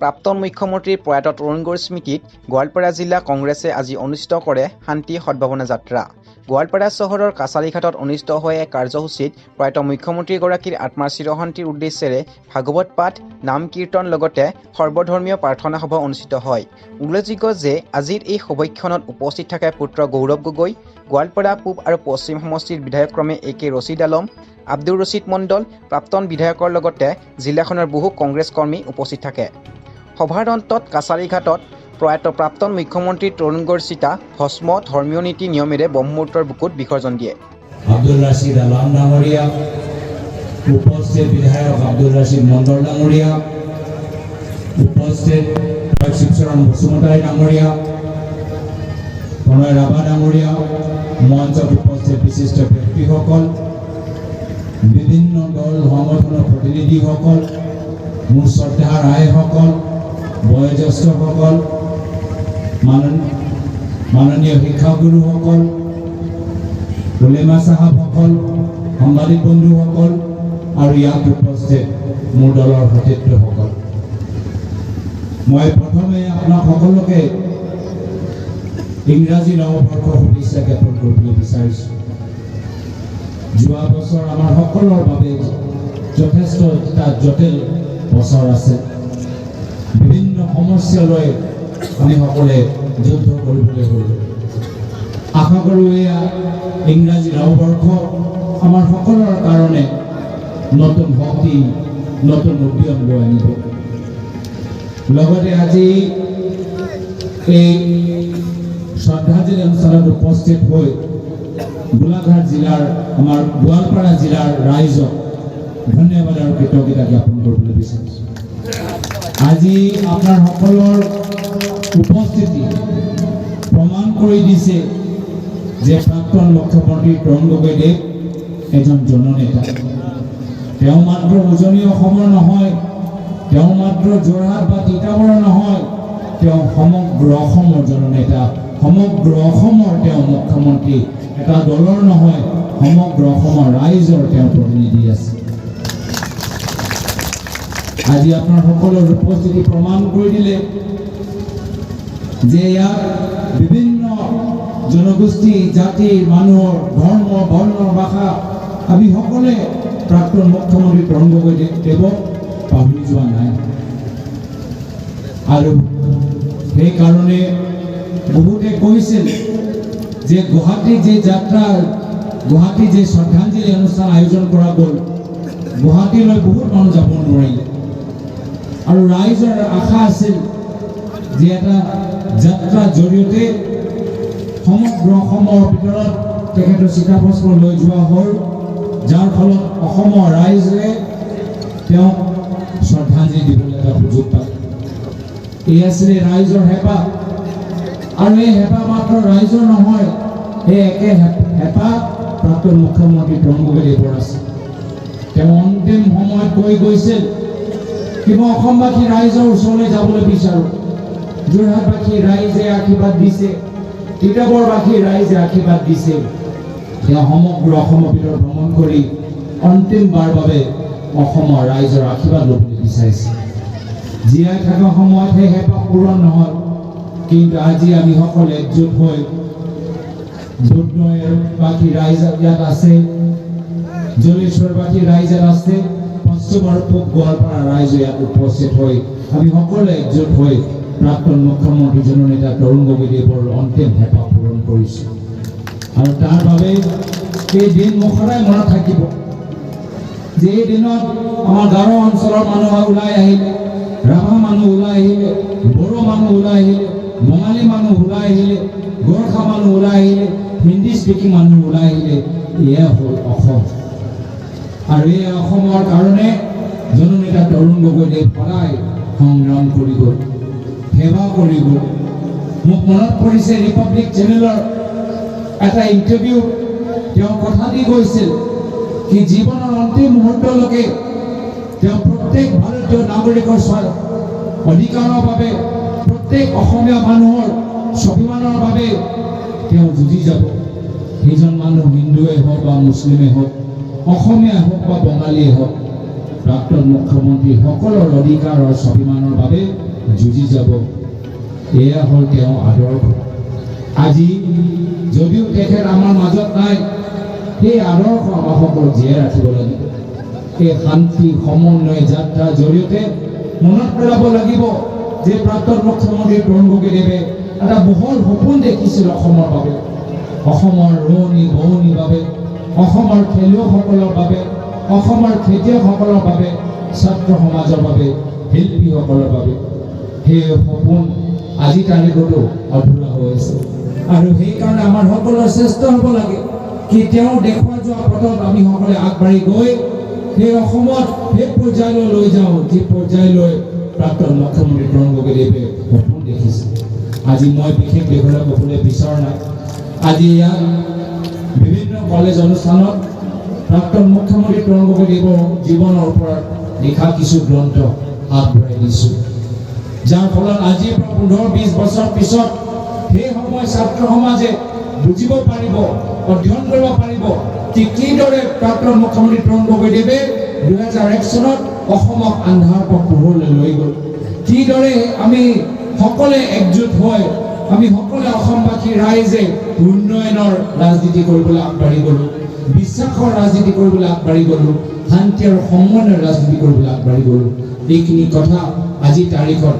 প্ৰাক্তন মুখ্যমন্ত্ৰী প্ৰয়াত তৰুণ গগৈৰ স্মৃতিত গোৱালপাৰা জিলা কংগ্ৰেছে আজি অনুষ্ঠিত কৰে শান্তি সদ্ভাৱনা যাত্ৰা। গোৱালপাৰা চহৰৰ কাছাৰীঘাটত অনুষ্ঠিত হোৱা এক কাৰ্যসূচীত প্ৰয়াত মুখ্যমন্ত্ৰীগৰাকীৰ আত্মাৰ চিৰশান্তিৰ উদ্দেশ্যেৰে ভাগৱত পাঠ, নাম কীৰ্তন লগতে সৰ্বধৰ্মীয় প্ৰাৰ্থনা সভা অনুষ্ঠিত হয়। উল্লেখযোগ্য যে আজিৰ এই সভাক্ষণত উপস্থিত থাকে পুত্ৰ গৌৰৱ গগৈ, গোৱালপাৰা পূব আৰু পশ্চিম সমষ্টিৰ বিধায়কক্ৰমে AK ৰছিদ আলম, আব্দুৰ ৰছিদ মণ্ডল, প্ৰাক্তন বিধায়কৰ লগতে জিলাখনৰ বহু কংগ্ৰেছ কৰ্মী উপস্থিত থাকে। সভাৰ অন্তত কাছাৰীঘাটত প্ৰয়াত প্ৰাক্তন মুখ্যমন্ত্ৰী তৰুণ গগৈৰ চিতা ভস্ম ধৰ্মীয় নীতি নিয়মেৰে ব্ৰহ্মমূৰ্তৰ বুকুত বিসৰ্জন দিয়ে। আব্দুৰ ৰশিদ আলম ডাঙৰিয়া, উপস্থিত বিধায়ক আব্দুৰ ৰশিদ মণ্ডল ডাঙৰিয়া, উপস্থিত শিবচৰণ বসুমতাৰী ডাঙৰিয়া, প্ৰণয় ৰাভা ডাঙৰিয়া, মঞ্চত উপস্থিত বিশিষ্ট ব্যক্তিসকল, বিভিন্ন দল সংগঠনৰ প্ৰতিনিধিসকল, মোৰ শ্ৰদ্ধাৰ আইসকল, বয়োজ্যেষ্ঠসকল, মাননীয় শিক্ষাগুৰুসকল, উলেমা চাহাবসকল, সাংবাদিক বন্ধুসকল আৰু ইয়াত উপস্থিত মোৰ দলৰ সতীৰ্থসকল, মই প্ৰথমে আপোনাক সকলোকে ইংৰাজী নৱবৰ্ষ শুভেচ্ছা জ্ঞাপন কৰিবলৈ বিচাৰিছোঁ। যোৱা বছৰ আমাৰ সকলৰ বাবে যথেষ্ট এটা জটিল বছৰ আছে। বিভিন্ন সমস্যালৈ আমি সকলোৱে যুদ্ধ কৰিবলৈ হ'ল। আশা কৰোঁ এয়া ইংৰাজী নৱবৰ্ষ আমাৰ সকলৰ কাৰণে নতুন শক্তি, নতুন উদ্যম লৈ আনিব। লগতে আজি এই শ্ৰদ্ধাঞ্জলি অনুষ্ঠানত উপস্থিত হৈ গোলাঘাট জিলাৰ আমাৰ গোৱালপাৰা জিলাৰ ৰাইজক ধন্যবাদ আৰু কৃতজ্ঞতা জ্ঞাপন কৰিবলৈ বিচাৰিছোঁ। আজি আপোনাৰ সকলৰ উপস্থিতি প্ৰমাণ কৰি দিছে যে প্ৰাক্তন মুখ্যমন্ত্ৰী তৰুণ গগৈদেৱ এজন জননেতা। তেওঁ মাত্ৰ উজনি অসমৰ নহয়, তেওঁ মাত্ৰ যোৰহাট বা তিতাবৰৰ নহয়, তেওঁ সমগ্ৰ অসমৰ জননেতা, সমগ্ৰ অসমৰ তেওঁ মুখ্যমন্ত্ৰী। এটা দলৰ নহয়, সমগ্ৰ অসমৰ ৰাইজৰ তেওঁ প্ৰতিনিধি আছে। আজি আপোনাৰ সকলৰ উপস্থিতি প্ৰমাণ কৰি দিলে যে ইয়াত বিভিন্ন জনগোষ্ঠী, জাতি, মানুহৰ ধৰ্ম, বৰ্ণ, ভাষা আমি সকলোৱে প্ৰাক্তন মুখ্যমন্ত্ৰী তৰুণ গগৈদেৱক পাহৰি যোৱা নাই। আৰু সেইকাৰণে বহুতে কৈছিল যে গুৱাহাটীত যে যাত্ৰা, গুৱাহাটীত যে শ্ৰদ্ধাঞ্জলি অনুষ্ঠান আয়োজন কৰা গ'ল, গুৱাহাটীলৈ বহুত মানুহ যাব নোৱাৰিলে। আৰু ৰাইজৰ আশা আছিল যে এটা যাত্ৰাৰ জৰিয়তে সমগ্ৰ অসমৰ ভিতৰত তেখেতৰ চিতাভস্ম লৈ যোৱা হ'ল, যাৰ ফলত অসমৰ ৰাইজে তেওঁক শ্ৰদ্ধাঞ্জলি দিবলৈ এটা সুযোগ পালে। এই আছিলে ৰাইজৰ হেঁপাহ। আৰু এই হেঁপাহ মাত্ৰ ৰাইজৰ নহয়, এই একে হেঁপাহ প্ৰাক্তন মুখ্যমন্ত্ৰী তৰুণ গগৈদেৱৰ আছে। তেওঁ অন্তিম সময়ত কৈ গৈছিল কি মই অসমবাসী ৰাইজৰ ওচৰলৈ যাবলৈ বিচাৰোঁ। যোৰহাটবাসী ৰাইজে আশীৰ্বাদ দিছে, তিতাবৰবাসী ৰাইজে আশীৰ্বাদ দিছে। তেওঁ সমগ্ৰ অসমৰ ভিতৰত ভ্ৰমণ কৰি অন্তিমবাৰ বাবে অসমৰ ৰাইজৰ আশীৰ্বাদ ল'বলৈ বিচাৰিছে। জীয়াই থকা সময়ত সেই হেঁপাহ পূৰণ নহ'ল, কিন্তু আজি আমি সকলোৱে একজোট হৈ দুধনৈবাসী ৰাইজ ইয়াত আছে, জলেশ্বৰবাসী ৰাইজ ইয়াত আছে, পশ্চিম আৰু পূব গোৱালপাৰা ৰাইজ ইয়াত উপস্থিত হৈ আমি সকলোৱে একজোট হৈ প্ৰাক্তন মুখ্যমন্ত্ৰী জননেতা তৰুণ গগৈদেৱৰ অন্তিম হেঁপাহ পূৰণ কৰিছোঁ। আৰু তাৰ বাবে এই দিন মোৰ সদায় মনত থাকিব যে এই দিনত আমাৰ গাঁও অঞ্চলৰ মানুহ ওলাই আহিলে, ৰাভা মানুহ ওলাই আহিলে, বড়ো মানুহ ওলাই আহিলে, বঙালী মানুহ ওলাই আহিলে, গোৰ্খা মানুহ ওলাই আহিলে, হিন্দী স্পিকিং মানুহ ওলাই আহিলে। এয়া হ'ল অসম। আৰু এই অসমৰ কাৰণে জননেতা তৰুণ গগৈদেৱ সদায় সংগ্ৰাম কৰি গ'ল, সেৱা কৰি গ'ল। মোক মনত পৰিছে ৰিপাব্লিক চেনেলৰ এটা ইণ্টাৰভিউ, তেওঁ কথা দি গৈছিল কি জীৱনৰ অন্তিম মুহূৰ্তলৈকে তেওঁ প্ৰত্যেক ভাৰতীয় নাগৰিকৰ অধিকাৰৰ বাবে, প্ৰত্যেক অসমীয়া মানুহৰ স্বাভিমানৰ বাবে তেওঁ যুঁজি যাব। সেইজন মানুহ হিন্দুৱে হওক বা মুছলিমে হওক, অসমীয়া হওক বা বঙালীয়ে হওক, প্ৰাক্তন মুখ্যমন্ত্ৰী সকলৰ অধিকাৰ আৰু স্বাভিমানৰ বাবে যুঁজি যাব এয়া হ'ল তেওঁৰ আদৰ্শ আজি যদিও তেখেত আমাৰ মাজত নাই সেই আদৰ্শ আমাৰ সকলো জীয়াই ৰাখিব লাগিব এই শান্তি সমন্বয় যাত্ৰাৰ জৰিয়তে মনত পেলাব লাগিব যে প্ৰাক্তন মুখ্যমন্ত্ৰী তৰুণ গগৈদেৱে এটা বহল সপোন দেখিছিল অসমৰ বাবে অসমৰ ৰোৱনী গৌনীৰ বাবে অসমৰ খেলুৱৈসকলৰ বাবে অসমৰ খেতিয়কসকলৰ বাবে ছাত্ৰ সমাজৰ বাবে শিল্পীসকলৰ বাবে সেই সপোন আজি তাৰিখতো অধুৰা হৈ আছে আৰু সেইকাৰণে আমাৰ সকলোৰে চেষ্টা হ'ব লাগে কি তেওঁ দেখুৱাই যোৱা পথত আমি সকলোৱে আগবাঢ়ি গৈ সেই অসমত সেই পৰ্যায়লৈ লৈ যাওঁ যি পৰ্যায়লৈ প্ৰাক্তন মুখ্যমন্ত্ৰী তৰুণ গগৈদেৱে সপোন দেখিছে আজি মই বিশেষ দেশলৈ ক'বলৈ বিচৰা নাই আজি ইয়াত বিভিন্ন কলেজ অনুষ্ঠানত প্ৰাক্তন মুখ্যমন্ত্ৰী তৰুণ গগৈদেৱৰ জীৱনৰ ওপৰত লিখা কিছু গ্ৰন্থ আগবঢ়াই দিছোঁ যাৰ ফলত আজিৰ পৰা 15-20 বছৰ পিছত সেই সময় ছাত্ৰ সমাজে বুজিব পাৰিব অধ্যয়ন কৰিব পাৰিব যে কিদৰে প্ৰাক্তন মুখ্যমন্ত্ৰী তৰুণ গগৈদেৱে 2001 চনত অসমক আন্ধাৰৰ পৰা পোহৰলৈ লৈ গ'ল কিদৰে আমি সকলোৱে একজোট হৈ আমি সকলোৱে অসমবাসী ৰাইজে উন্নয়নৰ ৰাজনীতি কৰিবলৈ আগবাঢ়ি গ'লোঁ বিশ্বাসৰ ৰাজনীতি কৰিবলৈ আগবাঢ়ি গ'লোঁ শান্তি আৰু সমন্বয়ৰ ৰাজনীতি কৰিবলৈ আগবাঢ়ি গ'লোঁ এইখিনি কথা আজিৰ তাৰিখত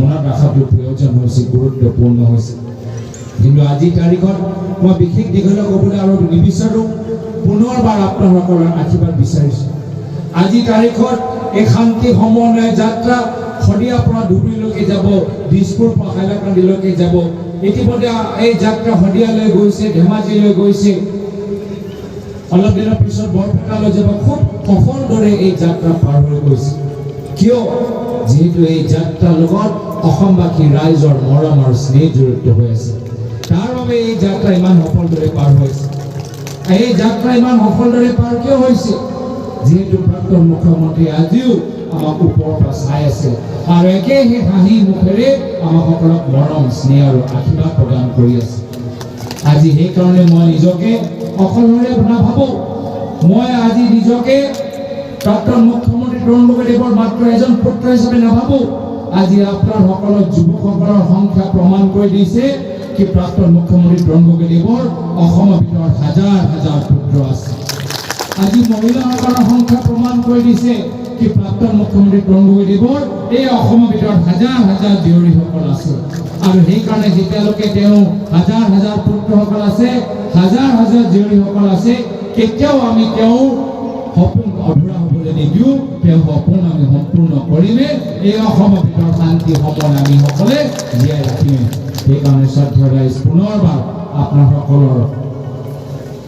মনত ৰখাটো প্ৰয়োজন হৈছে গুৰুত্বপূৰ্ণ হৈছে কিন্তু আজিৰ তাৰিখত মই বিশেষ দীঘলীয়া ক'বলৈ আৰু নিবিচাৰোঁ পুনৰবাৰ আপোনালোকৰ আশীৰ্বাদ বিচাৰিছোঁ আজিৰ তাৰিখত এই শান্তি সমন্বয় যাত্ৰা শদিয়াৰ পৰা ধুবুৰীলৈকে যাব দিছপুৰ পৰা হাইলাকান্দিলৈকে যাব ইতিমধ্যে এই যাত্ৰা শদিয়ালৈ গৈছে ধেমাজিলৈ গৈছে অলপ দিনৰ পিছত বৰপেটালৈ যাব খুব সফল দৰে এই যাত্ৰা পাৰ হৈ গৈছে কিয় যিহেতু এই যাত্ৰাৰ লগত অসমবাসী ৰাইজৰ মৰম আৰু স্নেহ জড়িত হৈ আছে তাৰ বাবে এই যাত্ৰা ইমান সফল দৰে পাৰ হৈছে এই যাত্ৰা ইমান সফল দৰে পাৰ কিয় হৈছে যিহেতু প্ৰাক্তন মুখ্যমন্ত্ৰী আজিও আমাক ওপৰৰ পৰা চাই আছে আৰু একে সেই হাঁহি মুখেৰে আমাক সকলক মৰম স্নেহ আৰু আশীৰ্বাদ প্ৰদান কৰি আছে আজি সেইকাৰণে মই নিজকে অকলশৰে নাভাবোঁ মই আজি নিজকে প্ৰাক্তন মুখ্যমন্ত্ৰী তৰুণ গগৈদেৱৰ মাত্ৰ এজন পুত্ৰ হিচাপে নাভাবোঁ আজি আপোনাৰ সকলো যুৱকসকলৰ সংখ্যা প্ৰমাণ কৰি দিছে কি প্ৰাক্তন মুখ্যমন্ত্ৰী তৰুণ গগৈদেৱৰ অসমৰ ভিতৰত হাজাৰ হাজাৰ পুত্ৰ আছে আজি মহিলাসকলৰ সংখ্যা প্ৰমাণ কৰি দিছে কি প্ৰাক্তন মুখ্যমন্ত্ৰী তৰুণ গগৈদেৱৰ এই অসমৰ ভিতৰত হাজাৰ হাজাৰ জীয়ৰীসকল আছে আৰু সেইকাৰণে যেতিয়ালৈকে তেওঁ হাজাৰ হাজাৰ পুত্ৰসকল আছে হাজাৰ হাজাৰ জীয়ৰীসকল আছে কেতিয়াও আমি তেওঁৰ সপোন অধুৰা হ'বলৈ নিদিওঁ তেওঁ সপোন আমি সম্পূৰ্ণ কৰিমেই এই অসমৰ ভিতৰত শান্তি সময় আমি সকলোৱে জীয়াই ৰাখিমেই সেইকাৰণে শ্ৰদ্ধা ৰাইজ পুনৰবাৰ আপোনাৰ সকলৰ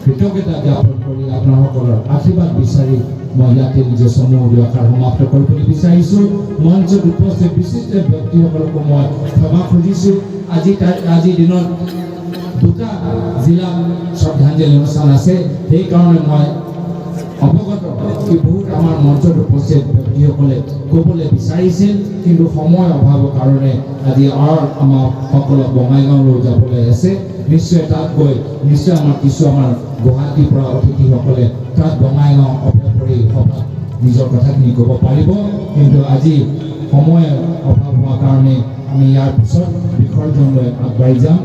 কৃতজ্ঞতা জ্ঞাপন কৰি আপোনাৰ সকলৰ আশীৰ্বাদ বিচাৰি মই ইয়াতে নিজৰ সমূহ দুআষাৰ সমাপ্ত কৰিবলৈ বিচাৰিছোঁ মঞ্চত উপস্থিত বিশিষ্ট ব্যক্তিসকলকো মই ক্ষমা খুজিছোঁ আজিৰ দিনত দুটা জিলা শ্ৰদ্ধাঞ্জলি অনুষ্ঠান আছে সেইকাৰণে মই অৱগত কি বহুত আমাৰ মঞ্চত উপস্থিত ব্যক্তিসকলে ক'বলৈ বিচাৰিছিল কিন্তু সময় অভাৱৰ কাৰণে আজি আৰু আমাৰ সকলক বঙাইগাঁৱলৈ যাবলৈ আছে নিশ্চয় তাত গৈ নিশ্চয় আমাৰ কিছু আমাৰ গুৱাহাটীৰ পৰা অতিথিসকলে তাত বঙাইগাঁও অভয়াপুৰী সভাত নিজৰ কথাখিনি ক'ব পাৰিব কিন্তু আজি সময় অভাৱ হোৱাৰ কাৰণে আমি ইয়াৰ পিছত বিসৰ্জনলৈ আগবাঢ়ি যাম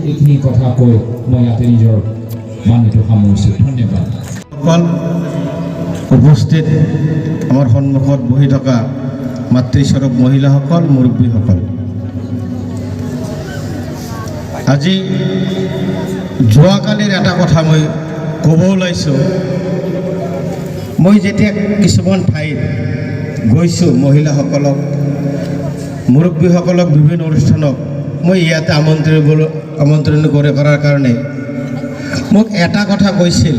এইখিনি কথা কৈ মই ইয়াতে নিজৰ বাণীটো সামৰিছোঁ ধন্যবাদ উপস্থিত আমাৰ সন্মুখত বহি থকা মাতৃস্বৰূপ মহিলাসকল মুৰব্বীসকল আজি যোৱাকালিৰ এটা কথা মই ক'ব ওলাইছোঁ মই যেতিয়া কিছুমান ঠাইত গৈছোঁ মহিলাসকলক মুৰব্বীসকলক বিভিন্ন অনুষ্ঠানত মই ইয়াতে আমন্ত্ৰণ কৰাৰ কাৰণে মোক এটা কথা কৈছিল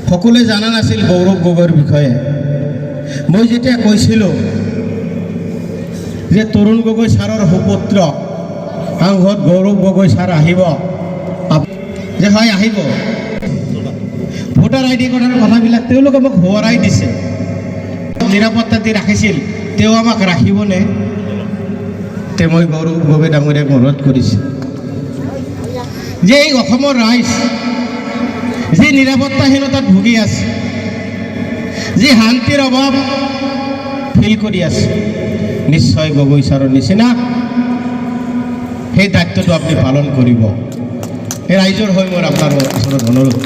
সকলোৱে জানা নাছিল গৌৰৱ গগৈৰ বিষয়ে মই যেতিয়া কৈছিলোঁ যে তৰুণ গগৈ ছাৰৰ সুপুত্ৰ সাংসদ গৌৰৱ গগৈ ছাৰ আহিব যে হয় আহিব ভোটাৰ আইডি কাৰ্ডৰ কথাবিলাক তেওঁলোকে মোক সোঁৱৰাই দিছে নিৰাপত্তা দি ৰাখিছিল তেওঁ আমাক ৰাখিবনে তে মই গৌৰৱ গগৈ ডাঙৰীয়াক অনুৰোধ কৰিছোঁ যে এই অসমৰ ৰাইজ যি নিৰাপত্তাহীনতাত ভুগি আছে যি শান্তিৰ অভাৱ ফিল কৰি আছে নিশ্চয় গগৈ ছাৰৰ নিচিনা সেই দায়িত্বটো আপুনি পালন কৰিব। এই ৰাইজৰ হৈ মোৰ আপোনাৰ ওচৰত অনুৰোধ।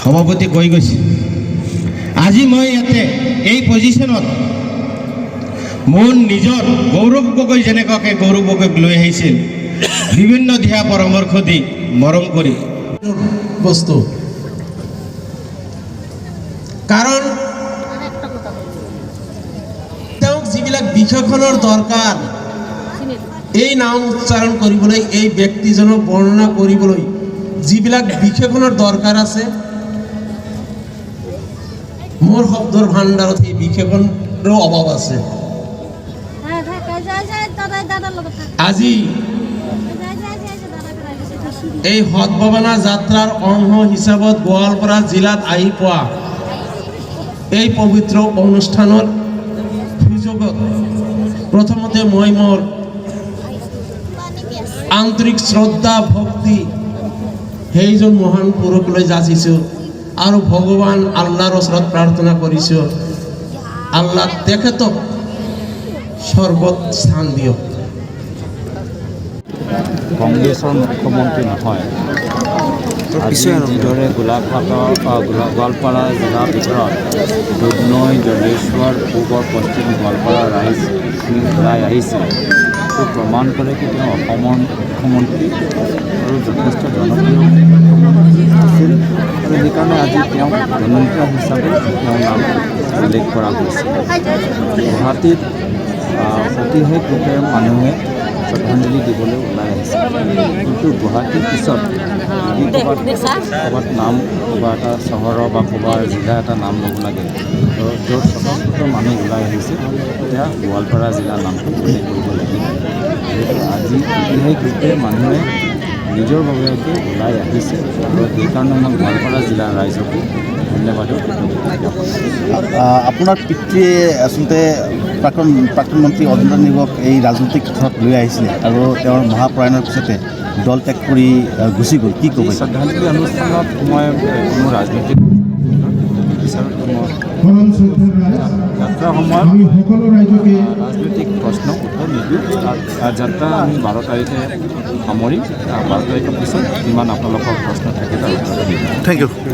সভাপতি কৈ গৈছে, আজি মই ইয়াতে এই পজিশ্যনত মোৰ নিজৰ গৌৰৱ গগৈ যেনেকুৱাকৈ গৌৰৱ গগৈক লৈ আহিছিল, বিভিন্ন দিহা পৰামৰ্শ দি মৰম কৰি বস্তু। কাৰণ তেওঁক যিবিলাক বিশেষণৰ দৰকাৰ, এই নাম উচ্চাৰণ কৰিবলৈ, এই ব্যক্তিজনক বৰ্ণনা কৰিবলৈ যিবিলাক বিশেষণৰ দৰকাৰ আছে, মোৰ শব্দৰ ভাণ্ডাৰত সেই বিশেষণৰো অভাৱ আছে। আজি এই সদ্ভাৱনা যাত্ৰাৰ অংশ হিচাপত গোৱালপাৰা জিলাত আহি পোৱা এই পবিত্ৰ অনুষ্ঠানৰ সুযোগত প্ৰথমতে মই মোৰ আন্তৰিক শ্ৰদ্ধা ভক্তি সেইজন মহান পুৰুষলৈ যাচিছোঁ আৰু ভগৱান আল্লাহৰ ওচৰত প্ৰাৰ্থনা কৰিছোঁ, আল্লাহ তেখেতক সৰ্বত স্থান দিয়ক। কংগ্ৰেছৰ মুখ্যমন্ত্ৰী নহয়, আজি যিদৰে গোৱালপাৰা জিলাৰ ভিতৰত দুধনৈ, জলেশ্বৰ, পূবৰ পশ্চিম গোৱালপাৰা ৰাইজখিনি ওলাই আহিছে, সেইটো প্ৰমাণ কৰে কি তেওঁ অসমৰ মুখ্যমন্ত্ৰী আৰু যথেষ্ট জনপ্ৰিয় মুখ্যমন্ত্ৰী আছিল, আৰু সেইকাৰণে আজি তেওঁক জননেতা হিচাপে তেওঁৰ নাম উল্লেখ কৰা হৈছে। গুৱাহাটীত অতিশেষ গোটেই মানুহে শ্ৰদ্ধাঞ্জলি দিবলৈ ওলাই আহিছে, কিন্তু গুৱাহাটীৰ পিছত যদি ক'ৰবাত নাম ক'ৰবাত এটা চহৰৰ বা ক'ৰবাৰ জিলা এটা নাম ল'ব লাগে, য'ত স্বতঃস্ফূৰ্ত মানুহ ওলাই আহিছে, তেতিয়া গোৱালপাৰা জিলাৰ নামটো উল্লেখ কৰিব লাগিব। যিহেতু আজি ইতিহাস গোটেই মানুহে নিজৰ বাবেকে ওলাই আহিছে, আৰু সেইকাৰণে মই গোৱালপাৰা জিলাৰ ৰাইজকো ধন্যবাদৰ কৃতজ্ঞতা জ্ঞাপন কৰিছোঁ। আপোনাৰ পিতৃয়ে আচলতে প্ৰাক্তন মন্ত্ৰী অজন্তা নেওগক এই ৰাজনৈতিক ক্ষেত্ৰত লৈ আহিছিলে, আৰু তেওঁৰ মহাপ্ৰয়াণৰ পিছতে দল ত্যাগ কৰি গুচি গ'ল, কি ক'ব? শ্ৰদ্ধাঞ্জলি অনুষ্ঠানত মই কোনো ৰাজনৈতিক বিচাৰত যাত্ৰাৰ সময়ত ৰাজনৈতিক প্ৰশ্ন উত্তৰ নিদিওঁ। যাত্ৰা আমি 12 তাৰিখে সামৰিম, 12 তাৰিখৰ পিছত যিমান আপোনালোকৰ প্ৰশ্ন থাকে তাৰ উত্তৰ দিম। Thank U.